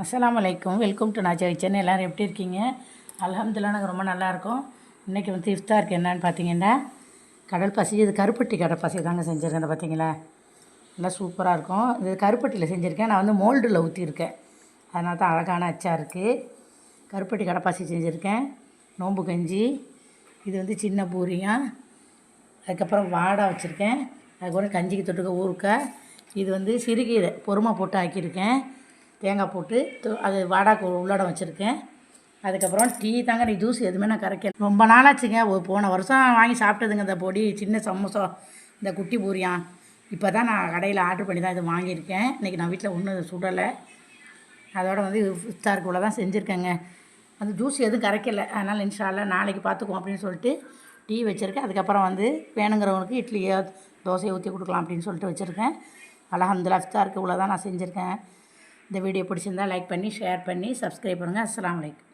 அஸ்ஸலாமு அலைக்கும். Welcome to Nacha kitchen. எல்லோரும் எப்படி இருக்கீங்க? அல்ஹம்துலில்லாஹ் நாங்கள் ரொம்ப நல்லாயிருக்கோம். இன்றைக்கி வந்து இஃப்தாருக்கு என்னென்னு பார்த்தீங்கன்னா கடல் பாசி. இது கருப்பட்டி கடல் பாசி தாங்க செஞ்சுருக்கேன். பார்த்தீங்களா, நல்லா சூப்பராக இருக்கும். இது கருப்பட்டியில் செஞ்சுருக்கேன். நான் வந்து மோல்டில் ஊற்றிருக்கேன், அதனால தான் அழகான அச்சாக இருக்குது. கருப்பட்டி கடப்பாசி செஞ்சுருக்கேன். நோம்பு கஞ்சி, இது வந்து சின்ன பூரியாக, அதுக்கப்புறம் வாடை வச்சுருக்கேன். அதுக்கப்புறம் கஞ்சிக்கு தொட்டுக்க ஊறுக்காய். இது வந்து சிறுகீரை பொறுமை போட்டு ஆக்கியிருக்கேன், தேங்காய் போட்டு அது வாடாக்கு உள்ளாட வச்சுருக்கேன். அதுக்கப்புறம் டீ தாங்க. நீ ஜூஸ் எதுவுமே நான் கரைக்கல. ரொம்ப நாளாச்சுங்க. போன வருஷம் வாங்கி சாப்பிட்டதுங்க இந்த பொடி, சின்ன சமோசா, இந்த குட்டி பூரியான். இப்போ தான் நான் கடையில் ஆர்டர் பண்ணி தான் இது வாங்கியிருக்கேன். இன்றைக்கி நான் வீட்டில் ஒன்றும் சுடலை. அதோட வந்து இஃப்தாருக்குள்ளே தான் செஞ்சுருக்கேங்க. அந்த ஜூஸ் எதுவும் கரைக்கலை, அதனால் இன்ஷா அல்லாஹ் நாளைக்கு பார்த்துக்குவோம் அப்படின்னு சொல்லிட்டு டீ வச்சுருக்கேன். அதுக்கப்புறம் வந்து வேணுங்கிறவங்களுக்கு இட்லியோ தோசையை ஊற்றி கொடுக்கலாம் அப்படின்னு சொல்லிட்டு வச்சுருக்கேன். அல்ஹம்துலில்லாஹ் இஃப்தாருக்கு இவ்வளோ தான் நான் செஞ்சுருக்கேன். இந்த வீடியோ பிடிச்சிருந்தால் லைக் பண்ணி ஷேர் பண்ணி சப்ஸ்கிரைப் பண்ணுங்கள். அஸ்ஸலாமு அலைக்கும்.